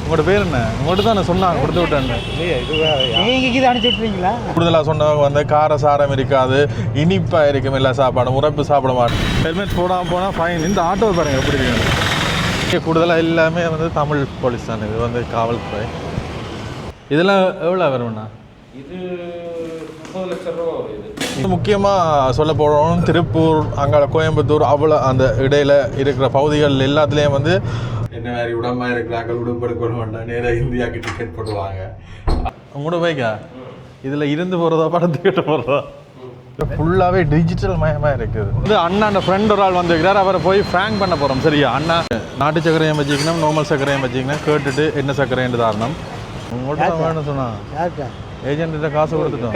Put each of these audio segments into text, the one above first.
உங்களோட பேர் என்ன? உங்கள்கிட்ட தான் சொன்னாங்க கொடுத்து விட்டேன். நீங்கள் இது அனுப்பிச்சி விட்டுறீங்களா? கூடுதலாக சொன்னவங்க வந்து கார சாரம் இருக்காது, இனிப்பாக இருக்கும் எல்லா சாப்பாடும், உரைப்பு சாப்பிட மாட்டோம். ஹெல்மெட் போடாமல் போனால் ஃபைன். இந்த ஆட்டோ பாருங்கள் எப்படி இருக்கு. கூடுதலாக எல்லாமே வந்து தமிழ் போலீஸ் தான். இது வந்து காவல்துறை. இதெல்லாம் எவ்வளோ வரும்ண்ணா? இது 30 லட்சம் ரூபா வரும். இது முக்கியமாக சொல்ல போகிறோம், திருப்பூர் அங்கே கோயம்புத்தூர் அவ்வளோ அந்த இடையில் இருக்கிற பகுதிகள் எல்லாத்துலேயும் வந்து என்ன மாதிரி உடம்பா இருக்கிறாங்க, உடம்பு எடுக்க வேண்டாம், நேராக இந்தியாவுக்கு டிக்கெட் போட்டுவாங்க. உங்களோட பைக்கா இதில் இருந்து போகிறதா படத்துக்கிட்ட போகிறதா? ஃபுல்லாகவே டிஜிட்டல் மயமாக இருக்குது. வந்து அண்ணா ஃப்ரெண்ட் ஒரு ஆள் வந்துருக்கிறார், அவரை போய் ஃப்ராங்க் பண்ண போகிறோம். சரியா அண்ணா, நாட்டு சக்கரையும் வச்சுக்கணும், நார்மல் சக்கரையும் வச்சுக்கணும், கேட்டுட்டு என்ன சக்கரைன்னு தாரணம் உங்கள்கிட்ட தான் வேணும் சொன்னா ஏஜென்ட்ட காசு கொடுத்துட்டோம்.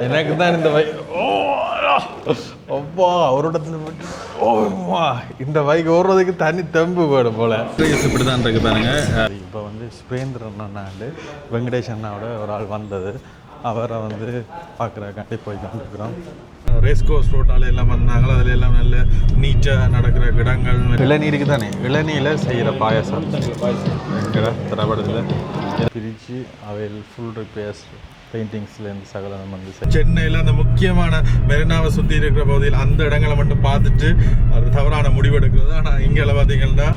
எனக்கு தான் இந்த அப்பா ஒரு இடத்துல போட்டு இந்த பைக் ஓடுறதுக்கு தனி தெம்பு போயிடும் போல. இப்படி தான் இருக்கு பாருங்க. இப்போ வந்து சுரேந்திரன் அண்ணாண்டு வெங்கடேஷ் அண்ணாவோட ஒரு ஆள் வந்தது, அவரை வந்து பார்க்குறக்காண்டி போய் கொண்டிருக்கிறோம். ரேஸ் கோர்ஸ் ரோட்டால் எல்லாம் வந்தாங்களோ, அதில் எல்லாம் நல்ல நீட்டாக நடக்கிற இடங்கள். இளநீருக்கு தானே, இளநீரில் செய்கிற பாயசம் திரைப்படத்தில் பிரித்து அவையில் ஃபுல் ரிப்பேர்ஸ் பெயிண்டிங்ஸ்லேருந்து சகலம் வந்து சென்னையில் அந்த முக்கியமான மெரினாவை சுற்றி இருக்கிற பகுதியில் அந்த இடங்களை மட்டும் பார்த்துட்டு அது தவறான முடிவு எடுக்கிறது. ஆனால் இங்கே பார்த்தீங்கன்னா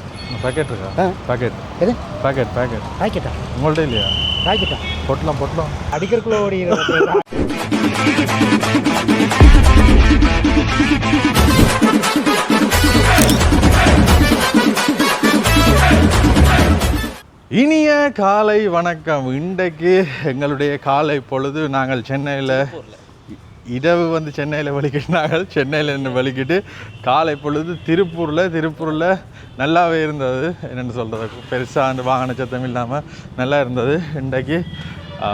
பேக்கெட் இருக்கா? பேக்கெட் எது? பேக்கெட் பேக்கெட்டா உங்கள்கிட்ட இல்லையா? பேக்கெட்டா பொட்டலாம் அடிக்கிறக்குள்ள ஓடி. இனிய காலை வணக்கம். இன்றைக்கு எங்களுடைய காலை பொழுது நாங்கள் சென்னையில் இரவு வந்து சென்னையில் வலிக்கிட்டாங்க, சென்னையில் இருந்து வலிக்கிட்டு காலை பொழுது திருப்பூரில் நல்லாவே இருந்தது. என்னென்னு சொல்கிறது, பெருசாக அந்த வாகன சத்தம் இல்லாமல் நல்லா இருந்தது. இன்றைக்கு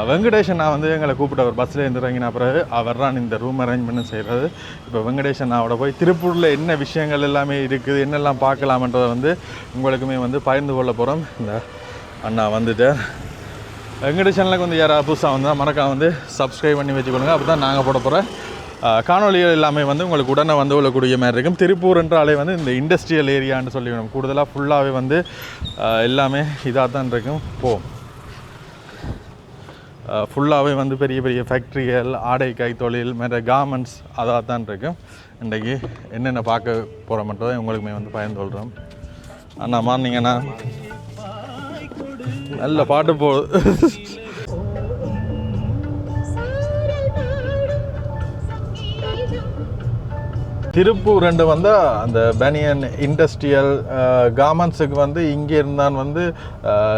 வெங்கடேஷனா வந்து எங்களை கூப்பிட்டு அவர் பஸ்ஸில் இருந்து இறங்கின பிறகு அவர் தான் இந்த ரூம் அரேஞ்ச்மெண்ட் செய்கிறது. இப்போ வெங்கடேஷனாவோட போய் திருப்பூரில் என்ன விஷயங்கள் எல்லாமே இருக்குது, என்னெல்லாம் பார்க்கலாமன்றதை வந்து உங்களுக்குமே வந்து பகிர்ந்து கொள்ள போகிறோம். இந்த அண்ணா வந்துட்டு எங்கள் சேனலுக்கு வந்து யாராவது புதுசாக வந்தால் மறக்காம வந்து சப்ஸ்கிரைப் பண்ணி வச்சுக்கொள்ளுங்க. அப்போ தான் நாங்கள் போட போகிற காணொலிகள் எல்லாமே வந்து உங்களுக்கு உடனே வந்து கொள்ளக்கூடிய மாதிரி இருக்கும். திருப்பூர் என்றாலே வந்து இந்த இண்டஸ்ட்ரியல் ஏரியான்னு சொல்லிவிடும். கூடுதலாக ஃபுல்லாகவே வந்து எல்லாமே இதாக தான் இருக்கும். ஃபுல்லாகவே வந்து பெரிய பெரிய ஃபேக்ட்ரிகள், ஆடை கைத்தொழில், மற்ற கார்மெண்ட்ஸ் அதாக தான் இருக்கும். இன்றைக்கி என்னென்ன பார்க்க போகிற மட்டும் உங்களுக்குமே வந்து பயந்து கொள்கிறோம். அண்ணா மார்னிங்கண்ணா நல்ல பாட்டு போகுது. திருப்பூர் ரெண்டு வந்தால் அந்த பனியன் இண்டஸ்ட்ரியல் கார்மெண்ட்ஸுக்கு வந்து இங்கே இருந்தான் வந்து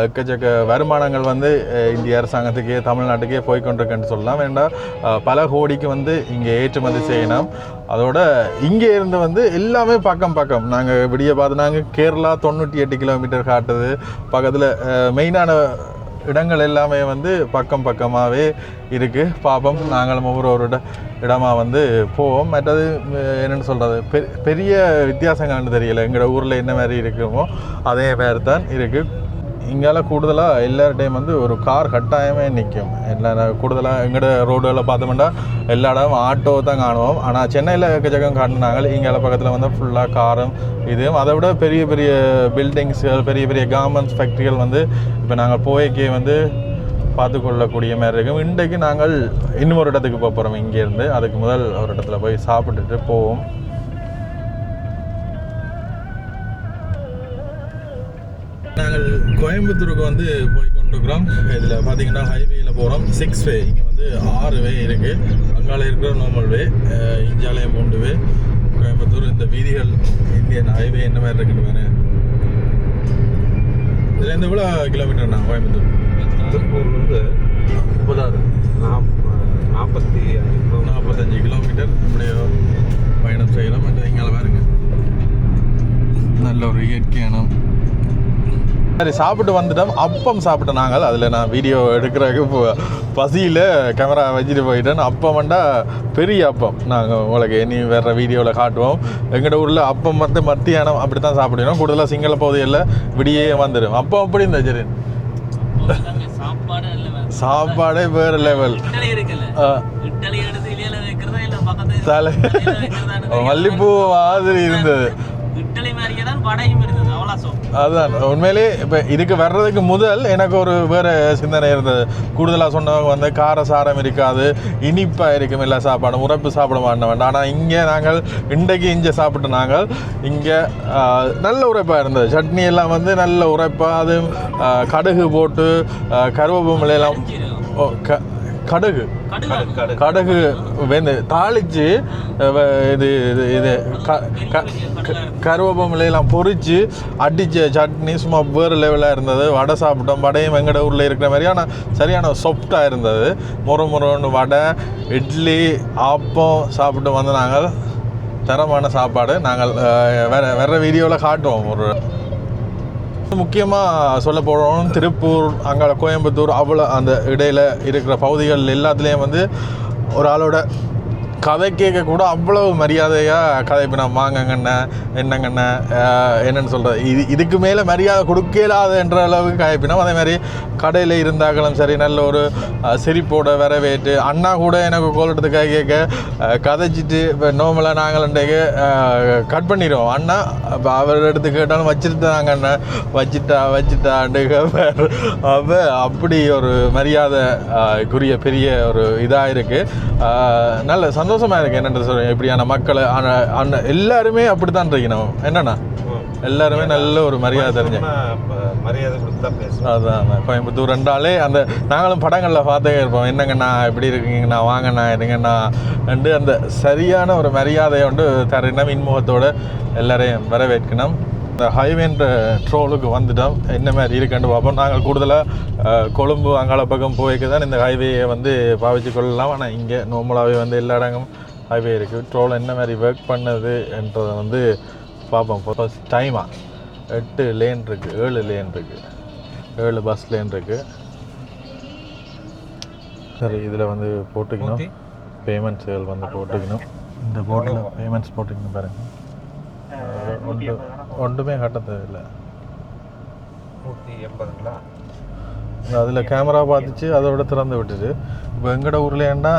எக்கச்சக்க வருமானங்கள் வந்து இந்திய அரசாங்கத்துக்கே தமிழ்நாட்டுக்கே போய்கொண்டிருக்குன்னு சொல்லலாம். வேண்டாம் பல கோடிக்கு வந்து இங்கே ஏற்றுமதி செய்யணும். அதோட இங்கே இருந்து வந்து எல்லாமே பக்கம் நாங்கள் விடிய பார்த்து நாங்கள் கேரளா 98 கிலோமீட்டர் காட்டுது. பக்கத்தில் மெயினான இடங்கள் எல்லாமே வந்து பக்கமாகவே இருக்குது. பார்ப்போம், நாங்களும் ஒவ்வொரு இடமா வந்து போவோம். மற்றது என்னென்னு சொல்கிறது, பெரிய வித்தியாசங்கள்னு தெரியல. எங்களோட ஊரில் என்ன மாதிரி இருக்குமோ அதே மாதிரி தான் இருக்குது. இங்கால கூடுதலாக எல்லார்டையும் வந்து ஒரு கார் கட்டாயமே நிற்கும். எல்லா கூடுதலாக எங்களோட ரோடுகளில் பார்த்தோம்னா எல்லா இடமும் ஆட்டோ தான் காணுவோம். ஆனால் சென்னையில் எக்கச்சக்கம் காட்டினாங்க. இங்கால பக்கத்தில் வந்து ஃபுல்லாக காரும் இதுவும். அதை விட பெரிய பெரிய பில்டிங்ஸ்கள், பெரிய பெரிய கார்மெண்ட்ஸ் ஃபேக்ட்ரிகள் வந்து இப்போ நாங்கள் போய்க்கே வந்து பார்த்து கொள்ளக்கூடிய மாதிரி இருக்கும். இன்றைக்கு நாங்கள் இன்னொரு இடத்துக்கு போக போகிறோம் இங்கேருந்து. அதுக்கு முதல் ஒரு இடத்துல போய் சாப்பிட்டுட்டு போவோம். நாங்கள் கோயம்புத்தூருக்கு வந்து போய் கொண்டிருக்கிறோம். இதில் பார்த்தீங்கன்னா ஹைவேயில் போகிறோம். 6 வே, இங்கே வந்து 6 வே இருக்குது. அங்கால இருக்கிற நார்மல் வே, இஞ்சாலயம் 3 வே. கோயம்புத்தூர் இந்த வீதிகள் இந்தியன் ஹைவே என்ன மாதிரி இருக்குன்னு வேறு. இதுலேருந்து எவ்வளோ கிலோமீட்டர்ண்ணா கோயம்புத்தூர்? திருப்பூர்லேருந்து 45 கிலோமீட்டர் இப்படியோ பயணம் செய்யலாம். மற்ற இங்கே பாருங்க, நல்ல ஒரு இயற்கையான. சரி, சாப்பிட்டு வந்துட்டோம். அப்பம் சாப்பிட்டோம் நாங்கள். அதில் நான் வீடியோ எடுக்கிறதுக்கு பசியில் கேமரா வச்சுட்டு போயிட்டேன். அப்பம் வந்தா பெரிய அப்பம். நாங்கள் உங்களுக்கு இனி வேறு வீடியோவில் காட்டுவோம். எங்களோட ஊரில் அப்பம் வந்து மத்தியானம் அப்படி தான் சாப்பிடுவோம். கூடுதலாக சிங்கள பகுதியில் விடியே வந்துடும். அப்பம் அப்படி இருந்தா சரி, சாப்பாடே வேறு லெவல். மல்லிப்பூ மாதிரி இருந்தது. அதுதான் உண்மையிலே இப்போ இதுக்கு வர்றதுக்கு முதல் எனக்கு ஒரு வேறு சிந்தனை இருந்தது. கூடுதலாக சொன்னவங்க வந்து காரசாரம் இருக்காது, இனிப்பாக இருக்கும் எல்லா சாப்பாடும், உரைப்பு சாப்பிட மாட்டோம் வேண்டாம். ஆனால் இங்கே நாங்கள் இன்றைக்கு இங்கே சாப்பிட்ட நாங்கள் இங்கே நல்ல உரைப்பாக இருந்தது. சட்னி எல்லாம் வந்து நல்ல உரைப்பாக, அது கடுகு போட்டு கருவேப்பிலையெல்லாம் கடுகு வெந்து தாளித்து இது இது கருவேப்பிலையெல்லாம் பொரித்து அடித்த சட்னி சும்மா வேறு லெவலாக இருந்தது. வடை சாப்பிட்டோம். வடையும் எங்கட ஊரில் இருக்கிற மாதிரி ஆனால் சரியான சாஃப்டாக இருந்தது. முறை வடை, இட்லி, ஆப்பம் சாப்பிட்டு வந்து நாங்கள் தரமான சாப்பாடு நாங்கள் வேறு வீடியோவில் காட்டுவோம். ஒரு முக்கியமாக சொல்ல போகிறோம், திருப்பூர் அங்கே கோயம்புத்தூர் அவ்வளோ அந்த இடையில் இருக்கிற பகுதிகள் எல்லாத்துலேயும் வந்து ஒரு ஆளோட கதை கேட்க கூட அவ்வளவு மரியாதையாக கதைப்பினா வாங்கங்கண்ண என்னங்கண்ண என்னென்னு சொல்கிறது. இதுக்கு மேலே மரியாதை கொடுக்கலாதுன்ற அளவுக்கு கதைப்பினோம். அதே மாதிரி கடையில் இருந்தாங்களும் சரி நல்ல ஒரு சிரிப்போட வரவேற்று அண்ணா கூட எனக்கு கோல் எடுத்து கேட்க கதைச்சிட்டு இப்போ நார்மலாக நாங்கள் கட் பண்ணிடுவோம். அண்ணா இப்போ அவர் எடுத்து கேட்டாலும் வச்சுருந்தாங்க அண்ணன் வச்சுட்டாண்டு அப்போ அப்படி ஒரு மரியாதைக்குரிய பெரிய ஒரு இதாக இருக்குது. நல்ல சந்தோஷமாக இருக்குது. என்னென்னு சொல்கிறேன், இப்படியான மக்களை அண்ணன் எல்லாருமே அப்படி தான் இருக்கணும். என்னண்ணா எல்லாருமே நல்ல ஒரு மரியாதை தெரிஞ்ச மரியாதை கொடுத்தா பேசுவோம். அதுதான் கோயம்புத்தூர் ரெண்டாலே அந்த நாங்களும் படங்களில் பார்த்தே இருப்போம். என்னங்கண்ணா எப்படி இருக்கீங்கண்ணா, வாங்கண்ணா இருங்கண்ணா ரெண்டு அந்த சரியான ஒரு மரியாதையை வந்து தரணும். இன்முகத்தோடு எல்லாரையும் வரவேற்கணும். இந்த ஹைவேன்ற ட்ரோலுக்கு வந்துட்டோம். என்ன மாதிரி இருக்குன்னு பார்ப்போம். நாங்கள் கூடுதலாக கொழும்பு அங்காள பக்கம் போய்க்கு தான் இந்த ஹைவேயை வந்து பாவிச்சு கொள்ளலாம். ஆனால் இங்கே நார்மலாகவே வந்து எல்லா இடங்களும் ஹைவே இருக்குது. ட்ரோல் என்ன மாதிரி ஒர்க் பண்ணுது என்றதை வந்து பார்ப்போம். ஃபர்ஸ்ட் டைமாக 8 லேன் இருக்குது, 7 லேன் இருக்குது, 7 பஸ் லேன் இருக்குது. சரி, இதில் வந்து போட்டுக்கணும் பேமெண்ட்ஸுகள் வந்து போட்டுக்கணும். இந்த போர்டில் பேமெண்ட்ஸ் போட்டுக்கணும் பாருங்கள். ஒன்றுமே கட்ட தேவையில்லை. 180ங்களா? அதில் கேமரா பார்த்துச்சு, அதோட திறந்து விட்டுட்டு. இப்போ எங்களோட ஊர்லேன்னா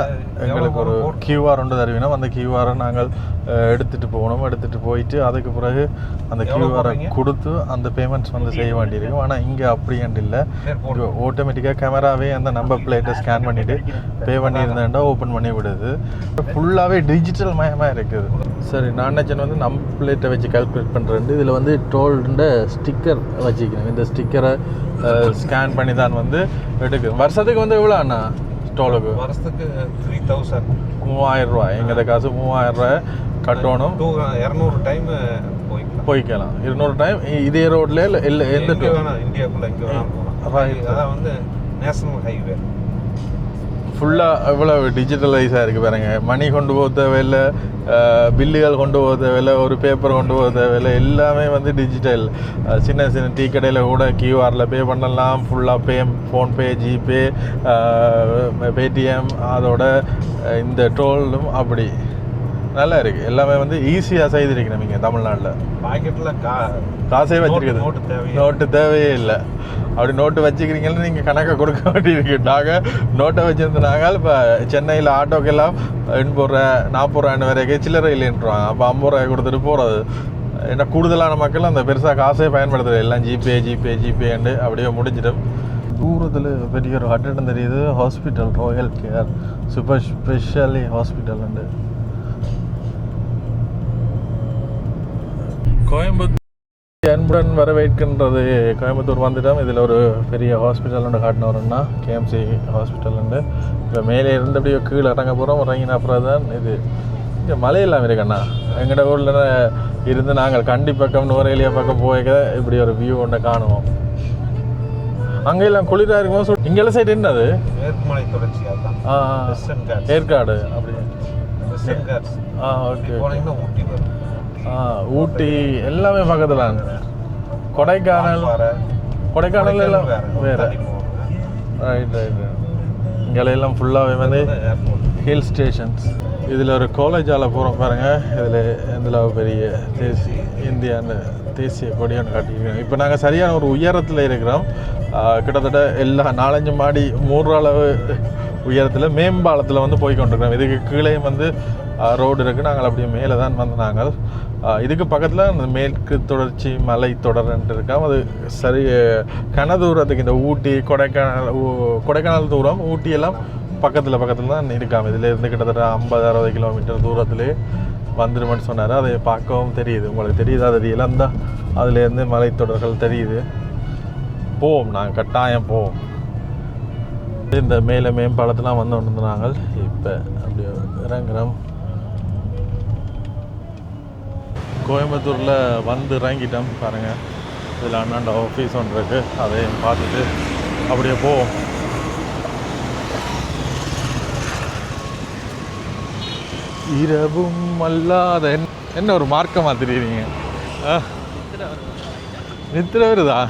எங்களுக்கு ஒரு கியூஆர் ஒன்று தருவினோம். அந்த கியூஆரை நாங்கள் எடுத்துகிட்டு போகணும். எடுத்துகிட்டு போயிட்டு அதுக்கு பிறகு அந்த கியூஆரை கொடுத்து அந்த பேமெண்ட்ஸ் வந்து செய்ய வேண்டியிருக்கும். ஆனால் இங்கே அப்படின்ட்டு இல்லை. ஆட்டோமேட்டிக்காக கேமராவே அந்த நம்பர் பிளேட்டை ஸ்கேன் பண்ணிவிட்டு பே பண்ணியிருந்தேன்டா ஓப்பன் பண்ணி விடுது. ஃபுல்லாகவே டிஜிட்டல் மயமாக இருக்குது. சரி, நான் நினச்சேன் வந்து நம்பர் பிளேட்டை வச்சு கால்குலேட் பண்ணுறேன். இதில் வந்து டோல்ன்ற ஸ்டிக்கர் வச்சுக்கணும். இந்த ஸ்டிக்கரை ஸ்கேன் பண்ணி தான் வந்து எடுக்கும். வருஷத்துக்கு வந்து எவ்வளோ அண்ணா டோலுக்கு? வருஷத்துக்கு 3000. 3000 ரூபா. எங்கள் காசு 3000 ரூபாய் கட்டணும். 200 டைம் போய்க்கலாம். 200 டைம் இதே ரோட்ல இல்லை எந்த இந்தியாவுக்குள்ள எங்கே வேணாலும் போகலாம். அதான் வந்து நேஷனல் ஹைவே ஃபுல்லாக எவ்வளோ டிஜிட்டலைஸாக இருக்குது பாருங்க. மணி கொண்டு போக தேவையில்லை, பில்லுகள் கொண்டு போக தேவையில்லை, ஒரு பேப்பர் கொண்டு போக தேவையில்லை. எல்லாமே வந்து டிஜிட்டல். சின்ன சின்ன டீ கடையில் கூட கியூஆரில் பே பண்ணலாம். ஃபுல்லாக ஃபோன்பே, ஜிபே, பேடிஎம், அதோட இந்த டோலும் அப்படி நல்லா இருக்குது. எல்லாமே வந்து ஈஸியாக செய்திருக்கணும். நீங்கள் தமிழ்நாட்டில் பாக்கெட்டில் காசே வச்சுருக்குது, நோட்டு தேவையே இல்லை. அப்படி நோட்டு வச்சுக்கிறீங்கன்னு நீங்கள் கணக்கை கொடுக்க வேண்டியிருக்கு. நாங்கள் நோட்டை வச்சுருந்தாங்க. இப்போ சென்னையில் ஆட்டோக்கெல்லாம் 80 ரூபா 40 ரூபான்னு வரைக்கும் சில்லறை இல்லைன்றாங்க. அப்போ 50 ரூபாய் கொடுத்துட்டு போகிறது. ஏன்னா கூடுதலான மக்கள் அந்த பெருசாக காசே பயன்படுத்துறது. எல்லாம் ஜிபேண்டு அப்படியே முடிஞ்சிடும். தூரத்தில் பெரிய ஒரு கட்டிடம் தெரியுது. Hospital, royal care super speciality hospital. Coimbatore அன்புடன் வரவேற்கின்றது. கோயம்புத்தூர் வந்துட்டோம். இதில் ஒரு பெரிய ஹாஸ்பிட்டல் ஒன்று காட்டினோம்னா கேஎம்சி ஹாஸ்பிட்டல். இப்போ மேலே இருந்து அப்படியே கீழே இறங்க போகிறோம். இறங்கின அப்புறம் தான் இது இங்கே மலையெல்லாம் இருக்குண்ணா. எங்களோட ஊரில் இருந்து நாங்கள் கண்டி பக்கம் நுவரேலியா பக்கம் போய்க்க இப்படி ஒரு வியூ ஒன்று காணுவோம். அங்கெல்லாம் குளிராக இருக்கும். இங்கெல்லாம் சைடு என்னது? மேற்குமலை தொடர்ச்சியாக தான் ஏற்காடு அப்படி. ஓகே. ஊட்டி எல்லாமே பக்கத்தில். கொடைக்கானல் எல்லாம் வேறு. ரைட். இங்கெல்லாம் ஃபுல்லாகவே வந்து ஹில் ஸ்டேஷன்ஸ். இதில் ஒரு காலேஜால் போகிறோம் பாருங்கள். இதில் பெரிய இந்தியான்னு தேசிய கொடியான்னு காட்டியிருக்கோம். இப்போ நாங்கள் சரியான ஒரு உயரத்தில் இருக்கிறோம். கிட்டத்தட்ட எல்லா 4-5 மாடி 3 அளவு உயரத்தில் மேம்பாலத்தில் வந்து போய் கொண்டிருக்கிறோம். இதுக்கு கீழே வந்து ரோடு இருக்குது. நாங்கள் அப்படியே மேலே தான் வந்து நாங்கள் இதுக்கு பக்கத்தில் அந்த மேற்கு தொடர்ச்சி மலை தொடர்ன்ட்டு இருக்கோம். அது சரி கன தூரத்துக்கு இந்த ஊட்டி கொடைக்கானல் தூரம் ஊட்டி எல்லாம் பக்கத்தில் தான் இருக்காமல். இதில் இருந்து கிட்டத்தட்ட 50-60 கிலோமீட்டர் தூரத்துலேயே வந்துடுமென்னு சொன்னார். அதை பார்க்கவும் தெரியுது. உங்களுக்கு தெரியுதா தெரியல, அந்த அதுலேருந்து மலைத்தொடர்கள் தெரியுது. போவோம், நாங்கள் கட்டாயம் போவோம். இந்த மேலே மேம்பாலத்தெலாம் வந்து கொண்டு நாங்கள் இப்போ அப்படியே இறங்குறோம். கோயம்புத்தூரில் வந்து இறங்கிட்டோம் பாருங்கள். இதில் அண்ணாண்ட ஆஃபீஸ் ஒன்று இருக்குது, அதையும் பார்த்துட்டு அப்படியே போவோம். இரவும் அல்லாத என்ன ஒரு மார்க்கமாக தெரியுறீங்க? நித்திர வருதா?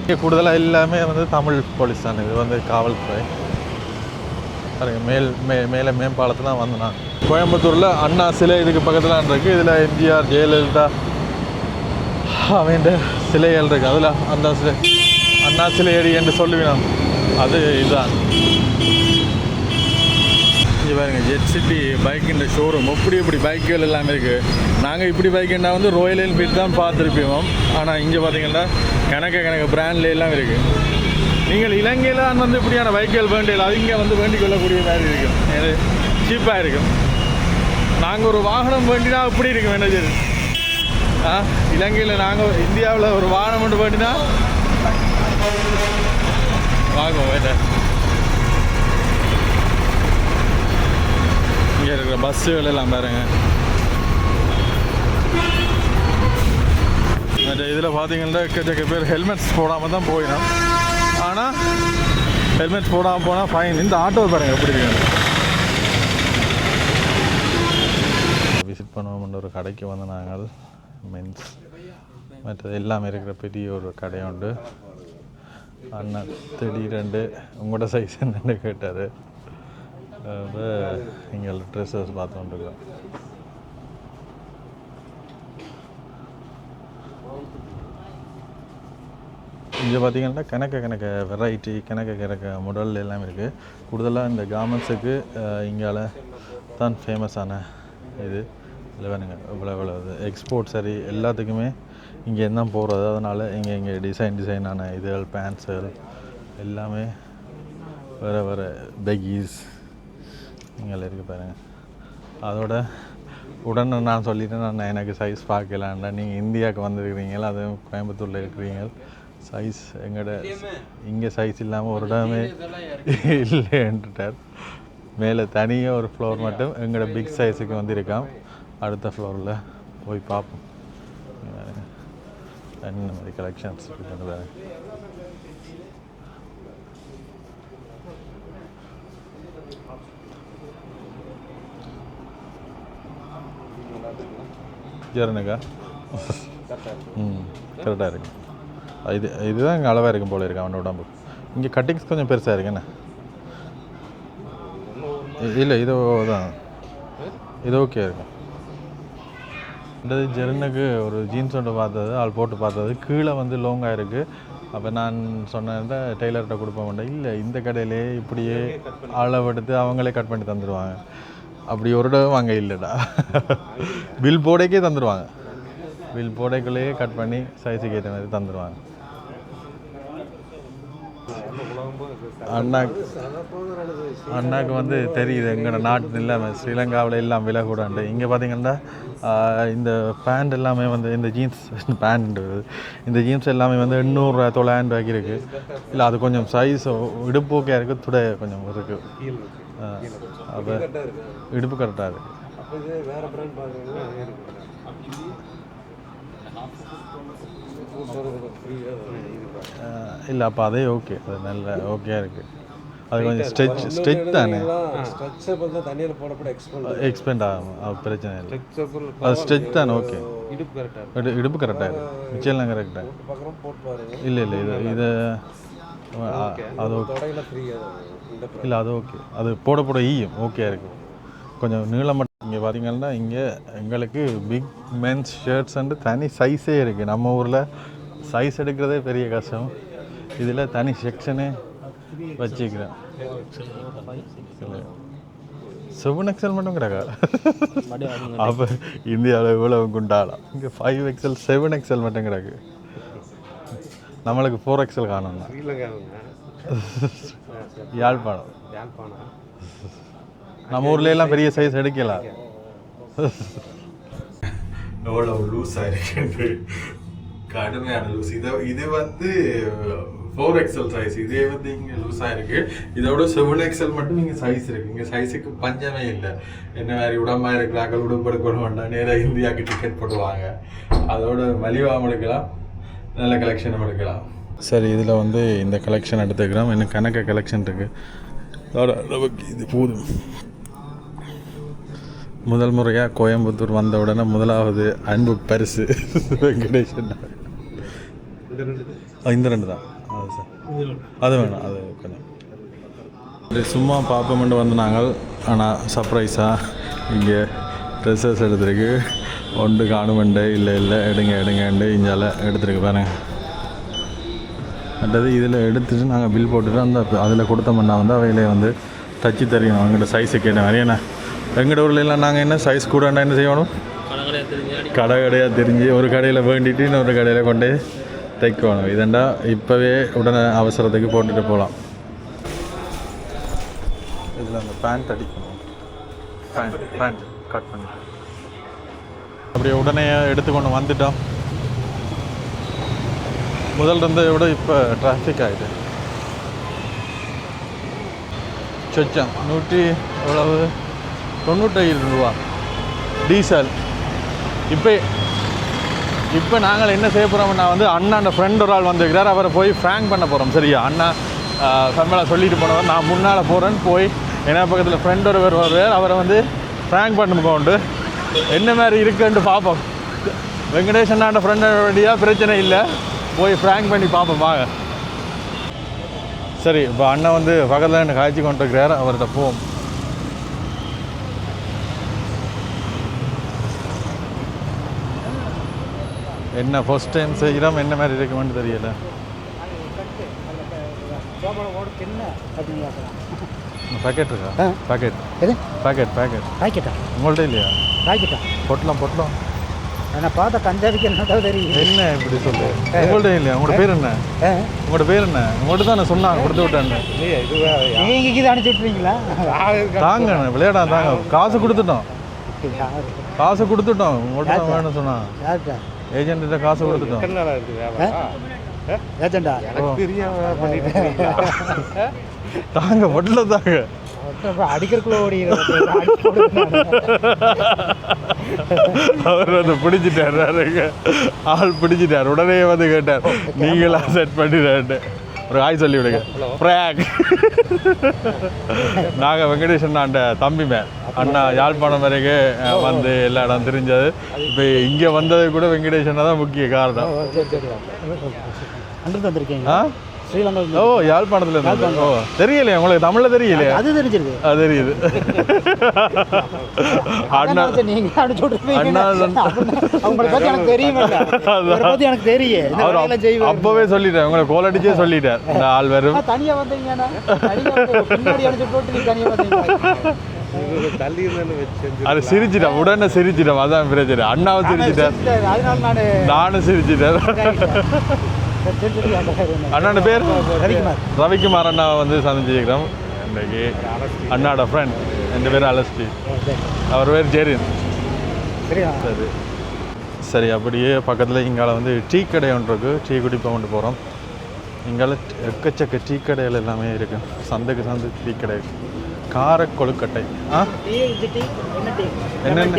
இங்கே கூடுதலாக எல்லாமே வந்து தமிழ் போலீஸ் தான். இது வந்து காவல்துறை பாருங்க. மேலே மேம்பாலத்தில் வந்து நான் கோயம்புத்தூரில் அண்ணா சிலை இதுக்கு பக்கத்தில் இருக்குது. இதில் எம்ஜிஆர், ஜெயலலிதா அவன் சிலைகள் இருக்குது. அதில் அந்த சிலை அண்ணா சிலை அடி என்று சொல்லுவேன். அது இதுதான். இங்கே பாருங்க, ஜெட் சிட்டி பைக்கின்ற ஷோரூம். இப்படி பைக்குகள் எல்லாமே இருக்குது. நாங்கள் இப்படி பைக்குன்னா வந்து ராயல் என்ஃபீல்டு தான் பார்த்துருப்போம். ஆனால் இங்கே பார்த்தீங்கன்னா கணக்கு பிராண்ட்ல எல்லாம் இருக்குது. நீங்கள் இலங்கையில் வந்து இப்படியான பைக்குகள் வேண்டியது அது இங்கே வந்து வேண்டிக் கொள்ளக்கூடிய மாதிரி இருக்கும். அது சீப்பாக இருக்கும். நாங்கள் ஒரு வாகனம் வேண்டினா இப்படி இருக்கும் மேனேஜர். இலங்கையில் நாங்கள் இந்தியாவில் ஒரு வாகனம் மட்டும் வேண்டினா வாங்குவோம். வேண்டாம், இங்கே இருக்கிற பஸ்ஸுகள் எல்லாம் பாருங்க. மற்ற இதில் பார்த்தீங்கன்னா எக்கச்சக்க பேர் ஹெல்மெட்ஸ் போடாமல் தான் போயிடும். ஆனால் ஹெல்மெட்ஸ் போடாமல் போனால் ஃபைன். இந்த ஆட்டோ பாருங்கள் எப்படி இருக்கு. விசிட் பண்ணுவோம்ன்ற ஒரு கடைக்கு வந்து நாங்கள் மென்ஸ் மற்றது எல்லாமே இருக்கிற பெரிய ஒரு கடை உண்டு. அண்ணன் திடீரெண்டு உங்களோட சைஸ் என்னென்னு கேட்டார். இங்கே ட்ரெஸ்ஸஸ் பார்த்துருக்கோம். இங்கே பார்த்தீங்கன்னா கணக்க வெரைட்டி கணக்க மாடல் எல்லாம் இருக்குது. கூடுதலாக இந்த கார்மெண்ட்ஸுக்கு இங்கால தான் ஃபேமஸான இது. இல்லை வேணுங்க இவ்வளோ எக்ஸ்போர்ட் சரி எல்லாத்துக்குமே இங்கே தான் போகிறது. அதனால் இங்கே டிசைனான இதுகள் பேண்ட்ஸுகள் எல்லாமே வேறு பெகீஸ் இங்கே இருக்குது பாருங்கள். அதோட உடனே நான் சொல்லிட்டேன், எனக்கு சைஸ் பார்க்கலான்டா. நீங்கள் இந்தியாவுக்கு வந்துருக்கிறீங்களா, அதுவும் கோயம்புத்தூரில் இருக்கிறீங்க. சைஸ் எங்கள்ட இங்கே சைஸ் இல்லாமல் ஒரு இடமே இல்லைன்ட்டார். மேலே தனியாக ஒரு ஃப்ளோர் மட்டும் எங்களோட பிக் சைஸுக்கு வந்துருக்கான். அடுத்த ஃப்ளோரில் போய் பார்ப்போம் என்ன மாதிரி கலெக்ஷன்ஸ் இருக்குது. ஜெரனுக்கா கரெக்டாக இருக்கு. இதுதான் இங்கே அளவாக இருக்கும் போல இருக்கு அவனோட உடம்பு. இங்கே கட்டிங்ஸ் கொஞ்சம் பெருசாக இருக்குண்ணே. இல்லை இது தான், இது ஓகே இருக்கும். இந்த ஜெரனுக்கு ஒரு ஜீன்ஸ் ஒன்று பார்த்தது, ஆள் போட்டு பார்த்தது கீழே வந்து லோங்காக இருக்குது. அப்போ நான் சொன்னேன் டெய்லர்கிட்ட கொடுப்ப மாட்டேன். இல்லை இந்த கடையிலே இப்படியே அளவெடுத்து அவங்களே கட் பண்ணி தந்துடுவாங்க. அப்படி ஒரு இடம் அங்கே இல்லைடா, பில் போடைக்கே தந்துடுவாங்க. பில் போடைக்குள்ளேயே கட் பண்ணி சைஸுக்கு ஏற்ற மாதிரி தந்துடுவாங்க. அண்ணாக்கு வந்து தெரியுது எங்களோட நாட்டு இல்லாமல் ஸ்ரீலங்காவில் எல்லாம் விலை கூடாண்டு. இங்கே பார்த்தீங்கன்னா இந்த பேண்ட் எல்லாமே வந்து இந்த ஜீன்ஸ் பேண்ட் இந்த ஜீன்ஸ் எல்லாமே வந்து 800-900 இருக்குது. இல்லை அது கொஞ்சம் சைஸ் இடுப்பு ஓகே இருக்குது, துடை கொஞ்சம் இருக்குது. அப்போ இடுப்பு கரெக்டாக இருக்குது. இல்லை அப்போ அதே ஓகே, அது நல்ல ஓகே இருக்குது. அது கொஞ்சம் ஸ்ட்ரெச் தானே, எக்ஸ்பெண்ட் ஆகும், அது பிரச்சனை இல்லை. அது ஸ்ட்ரெச் தானே, ஓகே. இடுப்பு கரெக்டாக இருக்குது, மிச்சம்லாம் கரெக்டாக. இல்லை இது அது ஓகே. இல்லை அது ஓகே, அது போட ஈயும் ஓகே இருக்குது. கொஞ்சம் நீளம் மட்டும். இங்கே பார்த்தீங்கன்னா இங்கே எங்களுக்கு பிக் மென்ஸ் ஷர்ட்ஸ் வந்து தனி சைஸே இருக்குது. நம்ம ஊரில் சைஸ் எடுக்கிறதே பெரிய கஷ்டம். இதில் தனி செக்ஷனே வச்சுக்கிறேன். 7XL மட்டும் கிடக்கா? அப்போ இந்தியாவில் இவ்வளவு குண்டாலாம். இங்கே 5XL 7XL மட்டும் கிடக்கு. நம்மளுக்கு 4XL காணும். யாழ்ப்பாணம். நம்ம ஊர்ல எல்லாம் பெரிய சைஸ் எடுக்கலாம். எவ்வளோ லூஸாக இருக்கு, கடுமையான லூஸ். இது வந்து 4XL சைஸ், இதே வந்து இங்கே லூஸாக இருக்கு. இதோட 7XL மட்டும் இங்கே சைஸ் இருக்கு. இங்கே சைஸுக்கு பஞ்சமே இல்லை. என்ன மாதிரி உடம்பா இருக்கிறாங்க, உடம்பெடுக்க வேண்டாம், நேராக இந்தியாவுக்கு டிக்கெட் போடுவாங்க. அதோட மலிவாகவும் எடுக்கலாம், நல்ல கலெக்ஷனும் எடுக்கலாம். சரி, இதில் வந்து இந்த கலெக்ஷன் எடுத்துக்கிறோம். இன்னும் கணக்க கலெக்ஷன் இருக்குது. அதோட நமக்கு இது போதும். முதல் முறையாக கோயம்புத்தூர் வந்த உடனே முதலாவது அன்பு பரிசு வெங்கடேஷன். இந்த 2 தான். அது சார், அது வேணாம், அது கொஞ்சம் சும்மா பார்ப்போம்னு வந்து நாங்கள். ஆனால் சர்ப்ரைஸாக இங்கே ட்ரெஸ்ஸஸ் எடுத்துருக்கு. ஒன்று காணுமெண்டு இல்லை எடுங்கண்டு இங்கால எடுத்துருக்கு பாருங்க. அடுத்தது இதில் எடுத்துட்டு நாங்கள் பில் போட்டுட்டு அந்த அதில் கொடுத்தோம்னா வந்து அவையிலே வந்து தச்சு தெரியணும். அவங்கள்ட்ட சைஸு கேட்ட மாதிரி. ஏன்னா எங்கள் ஊர்லாம் நாங்கள் என்ன சைஸ் கூடண்டா என்ன செய்யணும், கடையாக தெரிஞ்சு ஒரு கடையில் வேண்டிட்டு இன்னொரு கடையில் கொண்டு தைக்கணும். இதண்டா இப்போவே உடனே அவசரத்துக்கு போட்டுட்டு போகலாம். இதில் அந்த பேண்ட் அடிக்கணும். பேண்ட் கட் பண்ணி அப்படியே உடனே எடுத்துக்கொண்டு வந்துட்டோம். முதல் இருந்ததை விட இப்போ டிராஃபிக் ஆகிட்டு சொச்சம் 195 ரூபா டீசல். இப்போ நாங்கள் என்ன செய்ய போகிறோம்னா வந்து அண்ணாண்ட ஃப்ரெண்ட் ஒரு ஆள் வந்துருக்கிறார். அவரை போய் ஃப்ராங்க் பண்ண போகிறோம். சரியா, அண்ணா சம்பளம் சொல்லிட்டு போனவர். நான் முன்னால் போகிறேன்னு போய் என்ன பக்கத்தில் ஃப்ரெண்ட் ஒருவர் வருவார். அவரை வந்து ஃப்ராங்க் பண்ணும்போது என்ன மாதிரி இருக்குன்ட்டு பார்ப்போம். வெங்கடேஷ் அண்ணாண்ட ஃப்ரெண்ட் வழியாக பிரச்சனை இல்லை, போய் ஃப்ராங்க் பண்ணி பார்ப்போம் வாங்க. சரி, இப்போ அண்ணன் வந்து பக்கத்தில் என்ன காய்ச்சி கொண்டு இருக்கிறார். அவர்கிட்ட போவோம். என்ன ஃபர்ஸ்ட் டைம் செய்கிறோம், என்ன மாதிரி இருக்குமென்னு தெரியல. பேக்கெட் இருக்கா? பேக்கெட் பேக்கெட் பேக்கெட் பாக்கெட்டா உங்கள்கிட்ட இல்லையா? பாக்கெட்டா பொட்டலம் நான் பார்த்தா கஞ்சாவிக்கு என்ன தெரியும். என்ன இப்படி சொல்லு, உங்கள்கிட்ட இல்லையா? உங்களோட பேர் என்ன? உங்களோட பேர் என்ன? உங்கள்கிட்ட தான் நான் சொன்னாங்க, கொடுத்து விட்டேன். நீங்கள் இது அனுப்பிச்சி விட்டுறீங்களா? தாங்க விளையாடா, தாங்க காசு கொடுத்துட்டோம். உங்கள்கிட்ட தான் வேணும்னு சொன்னான். ஏஜென்ட்ட காசு கொடுத்துட்டோம். ஏஜெண்டா தாங்க பொட்டல தாங்க அடிக்கிறக்குள்ள ஓடி அவர் வந்து பிடிச்சிட்டாரு. ஆள் பிடிச்சிட்டார். உடனே வந்து கேட்டார், நீங்களா செட் பண்ணிட்டு ஒரு ஆய் சொல்லி விடுங்க. பிராக் நாங்கள் வெங்கடேஷன் அண்ணாண்ட தம்பி அண்ணா யாழ்ப்பாணம் வரைக்கும் வந்து எல்லா இடம் தெரிஞ்சது. இப்போ இங்கே வந்தது கூட வெங்கடேஷன் தான் முக்கிய காரணம். வந்திருக்கீங்க ஸ்ரீலங்கா? ஓ, யாழ்ப்பாணத்துல இருந்து. ஓ, தெரியலையா உங்களுக்கு? தமிழ்ல தெரியலையா? அது தெரிஞ்சிருக்கு. அது தெரியுது. அண்ணா நீங்க அனுப்பிச்சு விட்டுருப்பீங்க. அவங்களை பத்தி எனக்கு தெரியும். அப்பவே சொல்லிட்டேன், உங்களை கோல் அடிச்சே சொல்லிட்டேன். இந்த ஆள் வரும். தனியா வந்தீங்கன்னா பின்னாடி அனுப்பிச்சு போட்டு நீங்க தனியா வந்தீங்க. அது சிரிச்சிட்டேன், உடனே சிரிச்சிட்டேன். அதான் பிரச்சனை. அண்ணாவும் சிரிச்சிட்டேன், நானும் சிரிச்சிட்டேன். அண்ணாட பேர் ரவிக்குமார். அண்ணா வந்து சந்திச்சிருக்கிறோம் இன்றைக்கு. அண்ணாட ஃப்ரெண்ட். என் பேர் அலஸ்டி, அவர் பேர் ஜெரின். சரி சரி. அப்படியே பக்கத்தில் இங்கால வந்து டீ கடை ஒன்று இருக்குது. டீ குடிப்போம் கொண்டு போகிறோம். இங்கால எக்கச்சக்க டீ கடைகள் எல்லாமே இருக்குது. சந்தைக்கு டீ கடை. கார கொழுக்கட்டை. என்னென்ன?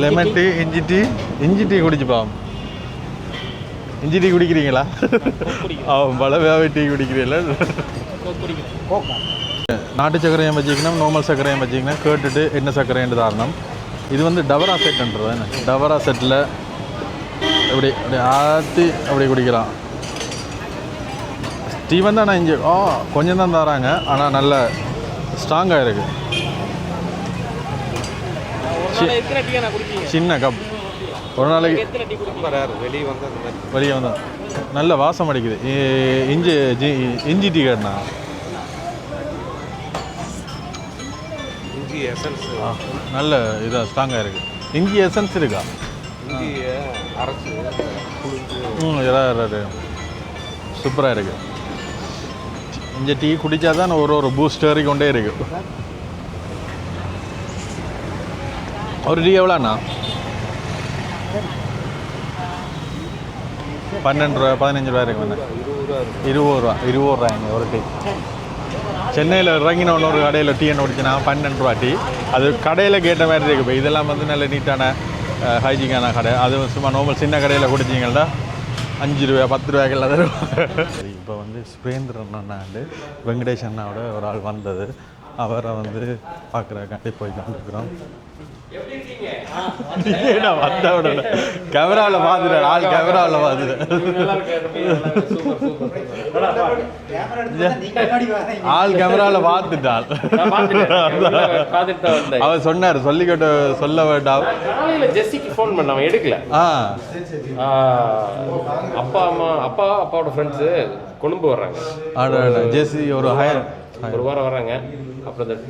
லெமன் டீ, இஞ்சி டீ குடிச்சுப்பாம். இஞ்சி டீ குடிக்கிறீங்களா? பலவாவே டீ குடிக்கிறீங்களா? நாட்டு சர்க்கரையும் வச்சுக்கணும், நார்மல் சர்க்கரையும் வச்சுக்கணும். கேட்டுட்டு என்ன சர்க்கரைன்னு தாரணம். இது வந்து டவரா செட்டுன்றது. என்ன டவரா செட்டில் இப்படி அப்படி ஆற்றி அப்படி குடிக்கலாம். டீ வந்து ஆனால் இஞ்சி கொஞ்சம் தான் தராங்க, ஆனால் நல்ல ஸ்ட்ராங்காக இருக்குது. சின்ன கப் ஒரு நாளைக்கு வெளியே வந்தோம். நல்ல வாசம் அடிக்குது. இஞ்சி டீ கேட்டா இஞ்சி எசன்ஸ் நல்ல இதாக ஸ்ட்ராங்காக இருக்குது. இஞ்சி எசன்ஸ் இருக்கா? இஞ்சியை அரைச்சி இதாக சூப்பராக இருக்குது. இந்த டீ குடித்தா தான் ஒரு பூஸ்ட் ஏறிக்கொண்டே இருக்கு. ஒரு டீ எவ்வளோண்ணா? 12 ரூபா 15 ரூபா இருக்கு. 20 ரூபாங்க ஒரு டீ. சென்னையில் இறங்கின ஒரு கடையில் டீ என்ன குடிச்சுனா 12 ரூபா டீ. அது கடையில் கேட்ட மாதிரி இருக்குது. இப்போ இதெல்லாம் வந்து நல்ல நீட்டான ஹைஜீனான கடை. அது சும்மா நார்மல் சின்ன கடையில் குடிச்சிங்கன்னா 5 ரூபா 10 ரூபாய்க்கெல்லாம் தருவாங்க. இப்போ வந்து சுரேந்திரன் அண்ணாண்டு வெங்கடேஷ் அண்ணாவோட ஒரு ஆள் வந்தது. அவரை வந்து பார்க்குறக்காண்டி போய் கொண்டிருக்கிறோம். வந்தோட கேமராவில் பார்த்துட்டேன். ஆள் கேமராவில் பார்த்துட்டேன். ஆள் கேமராவில் பார்த்துட்டாள். அவர் சொன்னார் சொல்லிக்கிட்ட சொல்ல வேண்டாம். ஜெஸ்ஸிக்கு ஃபோன் பண்ண அவன் எடுக்கல. அப்பாவோட ஃப்ரெண்ட்ஸு கொழும்பு வர்றாங்க. ஜெஸ்ஸி ஒரு ஒரு வாரம் வர்றாங்க. அப்புறம்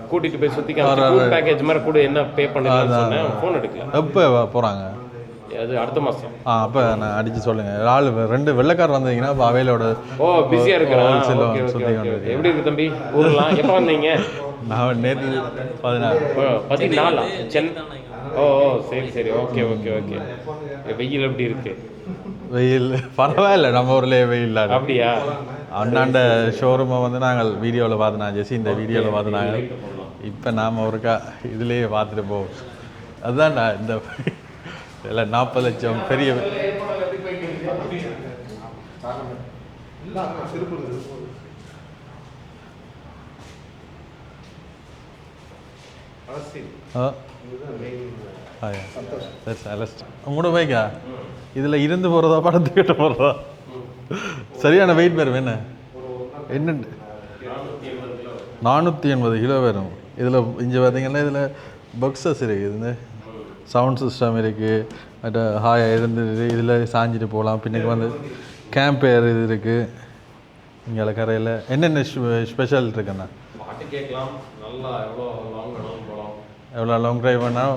கூட்டிட்டு போய் சுற்றி பேக்கேஜ் மாதிரி கூட என்ன பே பண்ணலாம்னு சொன்னேன். ஃபோன் எடுக்கல. எப்போ போகிறாங்க? அது அடுத்த மாதம். அப்போ நான் அடித்து சொல்லுங்கள். ஆள் 2 வெள்ளைக்கார் வந்தீங்கன்னா இப்போ அவையிலோட பிஸியாக இருக்கிறேன். எப்படி இருக்கு தம்பி ஊர்லாம்? எப்போ வந்தீங்க? நான் நேற்று 14 சென்னை. சரி ஓகே. வெயில் எப்படி இருக்கு? வெயில் பரவாயில்ல, நம்ம ஊர்லேயே வெயில். அப்படியா? அண்ணாண்ட ஷோரூமை வந்து நாங்கள் வீடியோவில் பார்த்துனாங்க. ஜெஸ்ஸி இந்த வீடியோவில் பார்த்துனாங்க. இப்போ நாம் ஒருக்கா இதுலேயே பார்த்துட்டு போவோம். அதுதான்டா இந்த இல்லை 40 லட்சம் பெரிய உங்களோட பைக்கா? இதில் இருந்து போகிறதா படத்துக்கிட்ட போகிறதா? சரியான வெயிட் வரும். என்ன 480 கிலோ வரும். இதில் இங்கே பார்த்தீங்கன்னா இதில் பாக்ஸஸ் இருக்குது. இந்த சவுண்ட் சிஸ்டம் இருக்குது. மற்ற ஹாயாக இருந்துட்டு இதில் சாஞ்சிட்டு போகலாம். பின்னுக்கு வந்து கேம்பேர் இது இருக்குது. இங்கே கரையில் என்னென்ன ஸ்பெஷல் இருக்குண்ணா? பாட்டு கேட்கலாம். நல்லா எவ்வளோ லாங் ட்ரைவ் பண்ணால்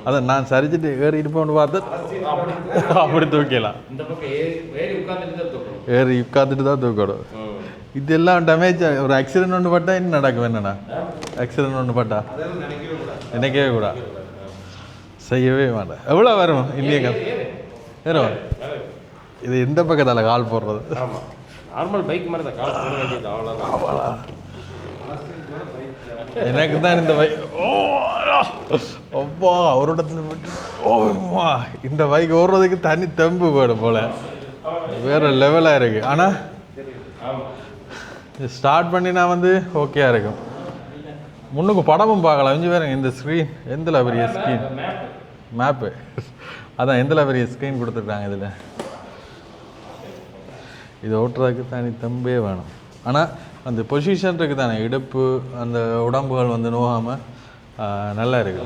அதான் நான் சரிச்சுட்டு ஏறிட்டு போன்னு பார்த்து அப்படி தூக்கலாம். ஏறி உட்காந்துட்டு தான் தூக்கணும். இதெல்லாம் டேமேஜ். ஒரு ஆக்சிடென்ட் ஒன்று பட்டா என்ன நடக்கும்? என்னண்ணா ஆக்சிடென்ட் ஒன்று பட்டா நினைக்கவே கூட செய்யவே மாட்டேன். எவ்வளோ வரும் இந்தியங்கள் ஏறும்? இது எந்த பக்கத்தால் கால் போடுறது? நார்மல் பைக் மாதிரி தான் கால் போட வேண்டியது. அவ்வளோதான். எனக்கு தான் இந்த பைக் அப்பா ஒரு இடத்துல விட்டு இந்த பைக் ஓடுறதுக்கு தனி தெம்பு போயிடும் போல. வேறு லெவலாக இருக்குது. ஆனால் ஸ்டார்ட் பண்ணினா வந்து ஓகேயா இருக்கும். முன்னுக்கு படமும் பார்க்கலாம். இஞ்சி வேறு இந்த ஸ்க்ரீன் எந்த பெரிய ஸ்க்ரீன் மேப்பு. அதான் எந்த பெரிய ஸ்க்ரீன் கொடுத்துருக்காங்க. இதில் இது ஓட்டுறதுக்கு தனி தெம்பே வேணும். ஆனால் அந்த பொசிஷன் இருக்குது தானே, இடுப்பு அந்த உடம்புகள் வந்து நோகாமல் நல்லா இருக்கு.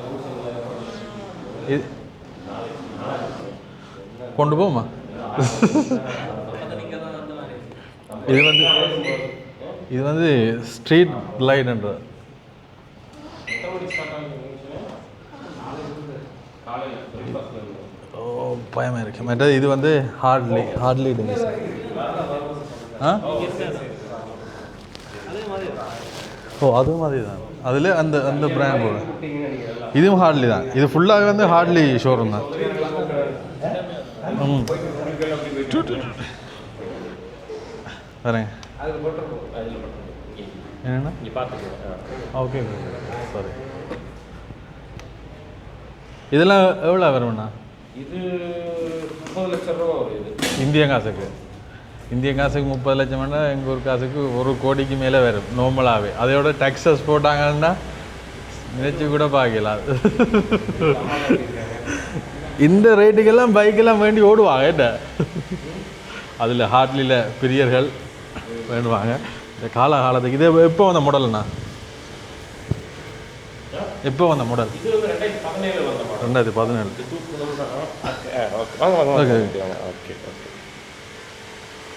இது கொண்டு போமா? இது வந்து ஸ்ட்ரீட் லைட்ன்றது. பயமாக இருக்கு. மற்றது இது வந்து ஹார்ட்லி டேஸ். அதுவும் மாதிரி தான். அதில் அந்த பிராண்ட் போட இதுவும் ஹார்ட்லி தான். இது ஃபுல்லாகவே வந்து ஹார்ட்லி ஷோரூம் தான். வரேங்க. என்னென்னா ஓகே சாரி. இதெல்லாம் எவ்வளோ வரும்ண்ணா? இது 30 லட்சம் ரூபா வருது இந்திய காசுக்கு. இந்திய காசுக்கு 30 லட்சம் வேணா எங்கள் ஊர் காசுக்கு 1 கோடிக்கு மேலே வரும் நார்மலாகவே. அதையோட டேக்ஸஸ் போட்டாங்கன்னா நினைச்சு கூட பார்க்கலாம். இந்த ரேட்டுக்கெல்லாம் பைக்கெல்லாம் வேண்டி ஓடுவாங்க. என்ன அதில் ஹார்ட்லியில் பிரியர்கள் வேண்டுவாங்க. இந்த காலத்துக்கு இது எப்போ வந்த மாடல்ண்ணா? எப்போ வந்த மாடல்? 2017. ஓகே.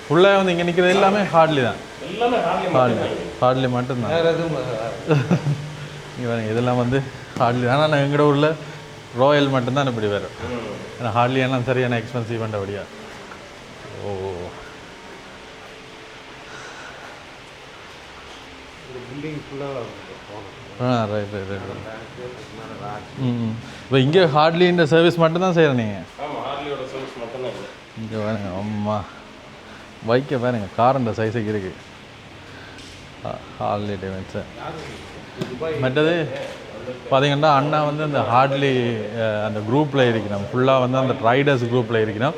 ஃபுல்லாக வந்து இங்கே நிற்கிறது எல்லாமே ஹார்ட்லி தான். எல்லாமே ஹார்ட்லி மட்டும்தான். வேறு எதுவும் இங்கே வேறு இதெல்லாம் வந்து ஹார்ட்லி தான். ஆனால் எங்களோட ஊரில் ராயல் மட்டும்தான் இப்படி வரும். ஏன்னா ஹார்ட்லி எல்லாம் சரியான எக்ஸ்பென்சிவ் பண்ணுறபடியா. ஓ பில்டிங் ஃபுல்லாக ரைட். இப்போ இங்கே ஹார்ட்லின்ற சர்வீஸ் மட்டும்தான் செய்கிறேன் நீங்கள்? ஆமாம், ஹார்லியோட சர்வீஸ் மட்டும்தான் இல்லை. இங்கே பாருங்க, அம்மா பைக்கை பாருங்க, காரண்ட சைஸுக்கு இருக்குது ஹார்ட்லி டேவிட்சன். மற்றது பார்த்தீங்கன்னா அண்ணா வந்து அந்த ஹார்ட்லி அந்த குரூப்பில் இருக்கணும், ஃபுல்லாக வந்து அந்த ரைடர்ஸ் குரூப்பில் இருக்கணும்.